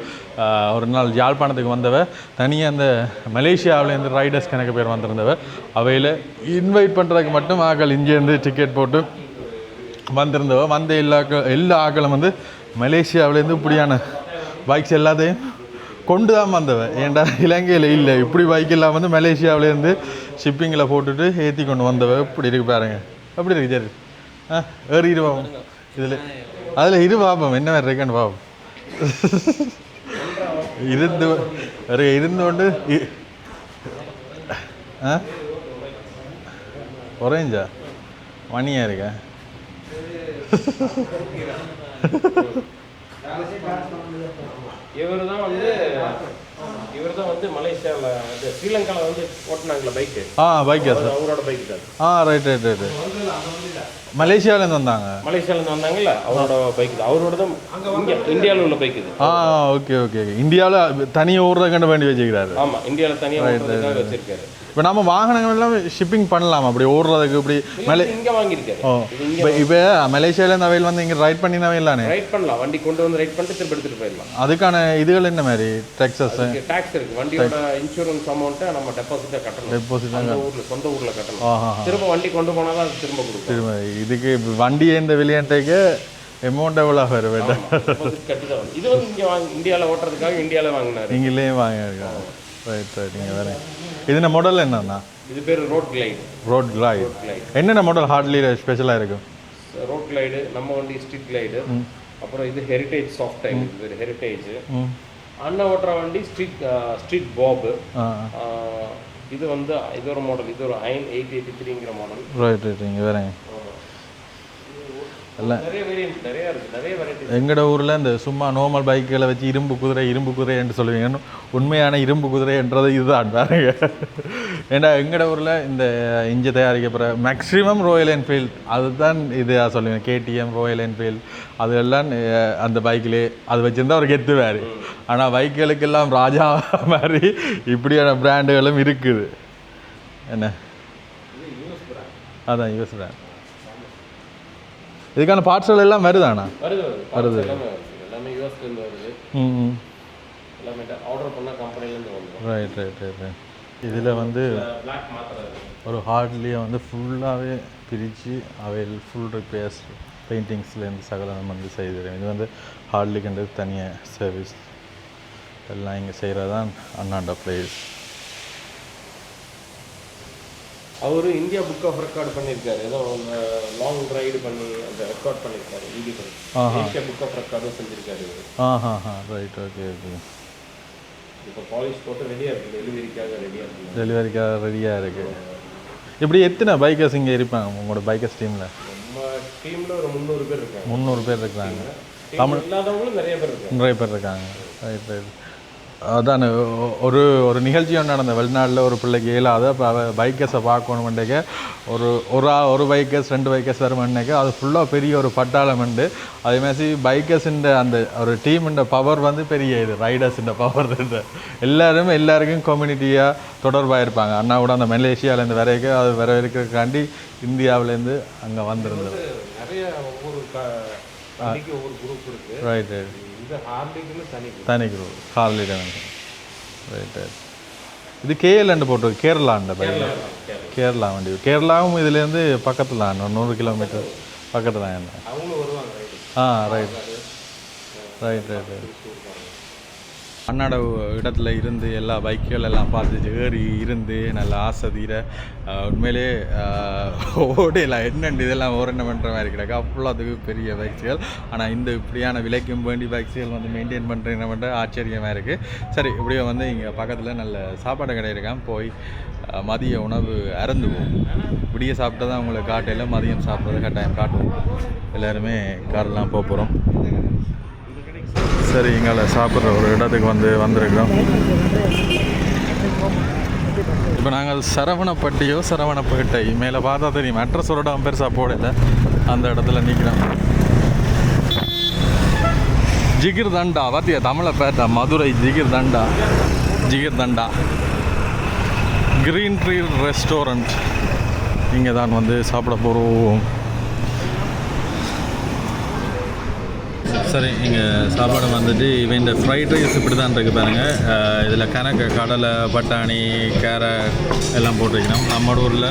ஒரு நாள் யாழ்ப்பாணத்துக்கு வந்தவ தனியாக அந்த மலேசியாவிலேருந்து ரைடர்ஸ் கணக்கு பேர் வந்திருந்தவ. அவையில் இன்வைட் பண்ணுறதுக்கு மட்டும் ஆக்கள் இங்கேருந்து டிக்கெட் போட்டு வந்திருந்தவ. வந்த எல்லா ஆக்களும் வந்து மலேசியாவிலேருந்து இப்படியான பைக்ஸ் எல்லாத்தையும் கொண்டு தான் வந்தவ. ஏன்டா இலங்கையில் இல்லை இப்படி பைக்கெல்லாம் வந்து மலேசியாவிலேருந்து ஷிப்பிங்கில் போட்டுட்டு ஏற்றி கொண்டு வந்தவ. இப்படி இருக்கு பாருங்க, அப்படி இருக்கு. சரி ஏறி இரு பாப்போம் இதில், அதில் இரு பாப்போம் என்ன வேறு இருக்கேன்னு பாப்போம். இருந்தோண்டு ஒரேஞ்சா மணியாக இருக்க. இவர் தான் வந்து மலேசியாவில் ஸ்ரீலங்காவில் வந்து ஓட்டினாங்களே பைக்கு. பைக்கா சார்? அவரோட பைக் தான். ரைட். மலேசியாவிலேருந்து வந்தாங்க? மலேசியாவிலேருந்து வந்தாங்கல்ல, அவரோட பைக் தான். அவரோட தான் இங்கே இந்தியாவில் உள்ள பைக் இது. ஓகே. இந்தியாவில் தனியாக ஓடுறத கண்டு வேண்டி வச்சுக்கிறாரு. ஆமாம், இந்தியாவில் தனியாக வச்சிருக்காரு. இப்போ நம்ம வாகனங்கள் எல்லாம் ஷிப்பிங் பண்ணலாம் அப்படி ஓடுறதுக்கு? இப்படி இங்கே வாங்கியிருக்காரு. இப்போ மலேசியாவிலேருந்து அவையில் வந்து இங்கே ரைட் பண்ணி இல்லானே ரைட் பண்ணலாம், வண்டி கொண்டு வந்து ரைட் பண்ணிட்டு திரும்ப எடுத்துகிட்டு போயிடலாம். அதுக்கான இதுகள் என்ன மாதிரி டேக்ஸஸ்? டேக்ஸ் இருக்குது. வண்டியோட இன்சூரன்ஸ் அமௌண்ட்டை நம்ம டெபாசிட்டாக கட்டணும். சொந்த ஊரில் கட்டணும். திரும்ப வண்டி கொண்டு போனால் தான் திரும்ப கொடுக்கும். இதுக்கு வண்டியை இந்த விளையாட்டுக்கு அமௌண்ட் எவ்வளோ வரும்? கட்டி தான். இது வந்து இங்கே இந்தியாவில் ஓட்டுறதுக்காக இந்தியாவில் வாங்கினார். நீங்களே வாங்கிருக்காங்க. ரைட். நீங்கள் வேறு இதுன மாடல் என்னன்னா? இது பேர் ரோட் கிளைடு. என்னென்ன மாடல் ஹார்ட்லியில் ஸ்பெஷலாக இருக்கும்? ரோட் கிளைடு, நம்ம வண்டி ஸ்ட்ரீட் கிளைடு, அப்புறம் இது ஹெரிட்டேஜ் சாஃப்ட் டைம். இது பேர் ஹெரிட்டேஜ். அண்ணா ஓட்டுற வண்டி ஸ்ட்ரீட் பாப். இது வந்து இது ஒரு மாடல், இது ஒரு அயன் 883ங்கிற மாடல். ரைட். நீங்கள் வேறு எல்லாம் நிறைய வெரைட்டி. எங்களோட ஊரில் இந்த சும்மா நார்மல் பைக்குகளை வச்சு இரும்பு குதிரை என்று சொல்லுவீங்க. உண்மையான இரும்பு குதிரைன்றது இதுதான் பாருங்க. ஏன்னா எங்களோட ஊரில் இந்த இஞ்சி தயாரிக்கப்படுற மேக்ஸிமம் ராயல் என்ஃபீல்ட் அதுதான் இதாக சொல்லுவேன். கேடிஎம், ராயல் என்ஃபீல்ட் அதெல்லாம் அந்த பைக்கிலே அது வச்சுருந்தா ஒரு கெத்து வேறு. ஆனால் பைக்குகளுக்கெல்லாம் ராஜா மாதிரி இப்படியான பிராண்டுகளும் இருக்குது. என்ன அதான் யூஎஸ் பிராண்ட். இதுக்கான பார்ட்ஸ்கள் எல்லாம் வருதாண்ணா? வருது. எல்லாமே யூஎஸ்லேருந்து வருது. எல்லாமே ஆர்டர் பண்ணால் கம்பெனிலேருந்து வந்துடும். ரைட். இதில் வந்து ஒரு ஹார்ட்லியை வந்து ஃபுல்லாகவே பிரித்து அவையில் ஃபுல் ரிப்பேர்ஸ் பெயிண்டிங்ஸ்லேருந்து சகலம் வந்து செய்துறேன். இது வந்து ஹார்ட்லிக்குன்றது தனியாக சர்வீஸ் எல்லாம் இங்கே செய்கிறதான் அண்ணாண்ட பிளேஸ். அவர் இந்தியா புக் ஆஃப் ரெக்கார்டு பண்ணியிருக்காரு. ஏதோ லாங் ரைடு பண்ணி அந்த ரெக்கார்ட் பண்ணியிருக்காரு. இந்தியா புக் ஆஃப் ரெக்கார்டும் செஞ்சுருக்காரு. ரைட். ஓகே. இப்போ பாலிஷ் போட்டு ரெடியாக இருக்குது. டெலிவரிக்காக ரெடியாக இருக்குது. இப்படி எத்தனை பைக்கர்ஸ் இங்கே இருப்பாங்க உங்களோட பைக்கர்ஸ் டீமில்? நம்ம டீமில் ஒரு 300 பேர் இருக்காங்க. 300 பேர் இருக்கிறாங்க. தமிழ் இல்லாதவங்களும் நிறைய பேர் இருக்காங்க. ரைட். அதான் ஒரு நிகழ்ச்சி ஒன்று நடந்த வெளிநாட்டில் ஒரு பிள்ளைக்கு இயலாது. அப்போ அவள் பைக்கர்ஸை பார்க்கணுமெண்டேக்க ஒரு பைக்கர்ஸ் 2 பைக்கர்ஸ் வருமென்னேக்க அது ஃபுல்லாக பெரிய ஒரு பட்டாளம் உண்டு. அதேமாதிரி பைக்கர்ஸுன்ற அந்த ஒரு டீமுன்ற பவர் வந்து பெரிய இது ரைடர்ஸுன்ற பவர் எல்லாருக்கும் கம்யூனிட்டியாக தொடர்பாக இருப்பாங்க. அண்ணா கூட அந்த மலேசியாவிலேருந்து வரைக்கும் அது வர இருக்கிறதுக்காண்டி இந்தியாவிலேருந்து அங்கே வந்திருந்தது. நிறைய ஒவ்வொரு குரூப் இருக்குது. ரைட். தனி குரூப் ஹார்லி டேவிட்சன். ரைட். இது கேஎல்ண்டு போட்டு கேரளாண்ட பைக். கேரளா வண்டி. கேரளாவும் இதுலேருந்து பக்கத்தில் 100 கிலோமீட்டர் பக்கத்தில் தான். என்ன ரைட். அண்ணாட இடத்துல இருந்து எல்லா பைக்குகள் எல்லாம் பார்த்து ஏறி இருந்து நல்ல ஆசை தீர உண்மையிலே ஓடையில் என்னென்று இதெல்லாம் ஓரணம் பண்ணுற மாதிரி கிடக்கு அவ்வளோத்துக்கு பெரிய பைக்ஸுகள். ஆனால் இந்த இப்படியான விலைக்கும் வேண்டி பைக்ஸுகள் வந்து மெயின்டைன் பண்ணுறீங்க ஆச்சரியமாக இருக்குது. சரி, இப்படியே வந்து இங்கே பக்கத்தில் நல்ல சாப்பாடு கடை இருக்கான், போய் மதிய உணவு அருந்துவோம். இப்படியே சாப்பிட்டா தான் உங்களை காட்டையில் மதியம் சாப்பிட்றது கட்டாயம் காட்டுவோம். எல்லோருமே காரெலாம் போகிறோம். சரி, எங்களை சாப்பிட்ற ஒரு இடத்துக்கு வந்திருக்கிறோம். இப்போ நாங்கள் சரவணப்பேட்டை மேலே பார்த்தா தெரியும், அட்ரஸ் ஒரு இடம் பெருசாக போடல, அந்த இடத்துல நிற்கிறோம். ஜிகிர் தண்டா பார்த்தியா, தமிழை பேட்டா, மதுரை ஜிகிர் தண்டா கிரீன் ட்ரீ ரெஸ்டாரண்ட். இங்கே தான் வந்து சாப்பிட போகிறோம். சரி, இங்கே சாப்பாடு வந்துட்டு இவன் இந்த ஃப்ரைட் ரைஸ் இப்படி தான் இருக்குது பாருங்கள். இதில் கணக்கு கடலை, பட்டாணி, கேரட் எல்லாம் போட்டிருக்கணும். நம்ம ஊரில்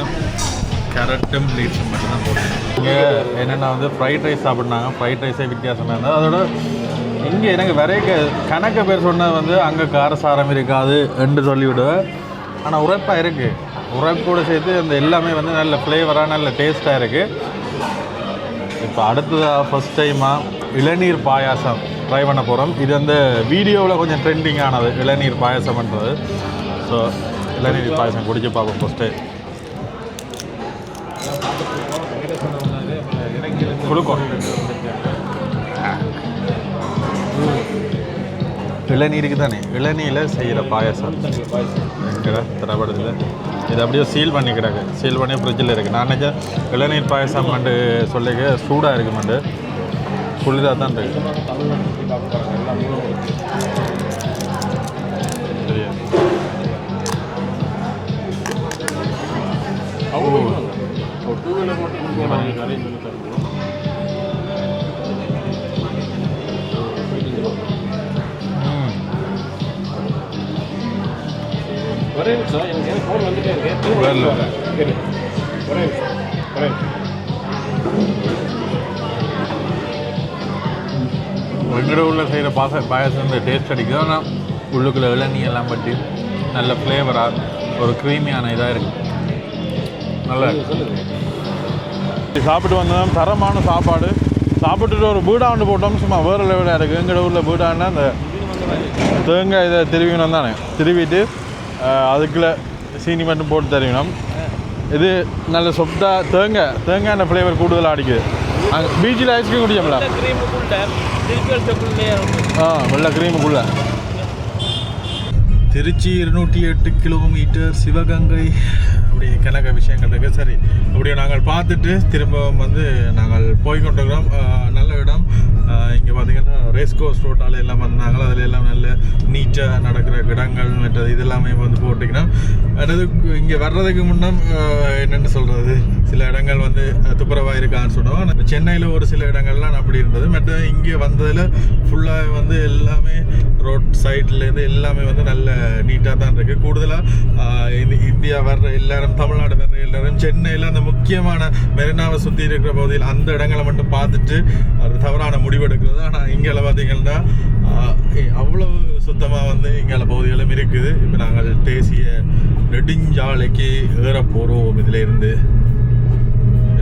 கேரட்டும் லீட்ஸும் மட்டும் தான் போட்டிருக்கணும். இங்கே என்னென்னா வந்து ஃப்ரைட் ரைஸ் சாப்பிட்னாங்க. ஃப்ரைட் ரைஸே வித்தியாசமாக இருந்தது. அதோட இங்கே எனக்கு வரைய கணக்கு பேர் சொன்னது வந்து அங்கே காரசாரம் இருக்காது என்று சொல்லிவிடுவேன். ஆனால் உரைப்பாக இருக்குது. உரைப்போடு சேர்த்து அந்த எல்லாமே வந்து நல்ல ஃப்ளேவராக நல்ல டேஸ்ட்டாக இருக்குது. இப்போ அடுத்ததாக ஃபஸ்ட் டைமாக இளநீர் பாயாசம் ட்ரை பண்ண போகிறோம். இது வந்து வீடியோவில் கொஞ்சம் ட்ரெண்டிங் ஆனது இளநீர் பாயாசம்ன்றது. ஸோ இளநீர் பாயாசம் குடிச்சு பார்ப்போம் ஃபஸ்ட்டு. கொடுக்கும் இளநீருக்கு தானே, இளநீரில் செய்கிற பாயாசம் தரப்படுது. இது அப்படியே சீல் பண்ணி கிடக்கு, சீல் பண்ணி ஃப்ரிட்ஜில் இருக்குது. நான் நினச்சேன் இளநீர் பாயசம் மண்டு சொல்லிக்க சூடாக இருக்குது, மண்டு குளிராக தான் இருக்குது. சரியா ஒரே நிமிஷம், எனக்கு ஃபோன் வந்துட்டே இருக்கு. எங்கட உள்ள செய்கிற பாயசம் இந்த டேஸ்ட் அடிக்குது. ஆனால் உள்ளுக்குள்ளே இளநீ எல்லாம் பற்றி நல்ல ஃப்ளேவராக ஒரு க்ரீமியான இதாக இருக்குது. நல்லா சாப்பிட்டு வந்தோம். தரமான சாப்பாடு சாப்பிட்டுட்டு ஒரு பீடாண்டு போட்டோம். சும்மா வேறு லெவலாக இருக்குது. எங்கட ஊரில் பீடாண்டா அந்த தேங்காய் இதை திருவினோம் தானே, திருவிட்டு அதுக்குள்ளே சீனி மட்டும் போட்டு தருவினோம். இது நல்ல சொப்டாக தேங்காய் ஃப்ளேவர் கூடுதலாக அடிக்குது. அங்கே பீச்சில் ஐஸ்கிரீம் குடிச்சோம்ல, வெள்ளை க்ரீமுக்குள்ளே. திருச்சி 208 கிலோமீட்டர், சிவகங்கை, அப்படி கணக்க விஷயங்கள் இருக்குது. சரி, அப்படியே நாங்கள் பார்த்துட்டு திரும்பவும் வந்து நாங்கள் போய்கொண்டிருக்கிறோம். நல்ல இடம். இங்கே பார்த்தீங்கன்னா ரேஸ் கோர்ஸ் ரோட்டால் எல்லாம் வந்தாங்களோ, அதில் எல்லாம் நல்ல நீட்டாக நடக்கிற இடங்கள் மற்றது இதெல்லாமே வந்து போட்டிங்கன்னா. அதாவது இங்கே வர்றதுக்கு முன்னம் என்னென்னு சொல்கிறது, சில இடங்கள் வந்து துப்புரவாக இருக்கான்னு சொன்னோம். ஆனால் சென்னையில் ஒரு சில இடங்கள்லாம் அப்படி இருந்தது. மற்ற இங்கே வந்ததில் ஃபுல்லாக வந்து எல்லாமே ரோட் சைட்லேருந்து எல்லாமே வந்து நல்ல நீட்டாக தான் இருக்குது. கூடுதலாக இந்தியா வர்ற எல்லாரும், தமிழ்நாடு வர்ற எல்லாரும் சென்னையில் அந்த முக்கியமான மெரினாவை சுற்றி இருக்கிற பகுதியில் அந்த இடங்களை மட்டும் பார்த்துட்டு அது தவறான முடிவெடுக்கிறது. ஆனால் இங்கே பார்த்தீங்கன்னா அவ்வளவு சுத்தமாக வந்து இங்கே பகுதிகளும் இருக்குது. இப்போ நாங்கள் தேசிய நெடுஞ்சாலைக்கு ஏற போகிறோம். இதில் இருந்து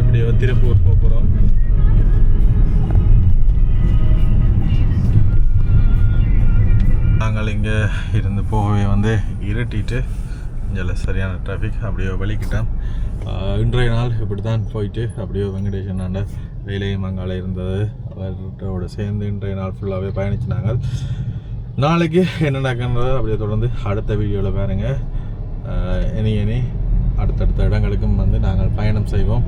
எப்படியோ திருப்பூர் போக போகிறோம். நாங்கள் இங்கே இருந்து போகவே வந்து இருட்டிட்டு இங்கே சரியான டிராஃபிக். அப்படியே வலிக்கிட்டேன். இன்றைய நாள் இப்படி தான் போயிட்டு அப்படியே வெங்கடேஷனாண்ட வேலையும் அங்கால இருந்தது. அவரோட சேர்ந்து இன்றைய நாள் ஃபுல்லாகவே பயணிச்சினாங்க. நாளைக்கு என்ன நடக்கின்றது அப்படியே தொடர்ந்து அடுத்த வீடியோவில் பாருங்கள். இனி அடுத்தடுத்த இடங்களுக்கும் வந்து நாங்கள் பயணம் செய்வோம்.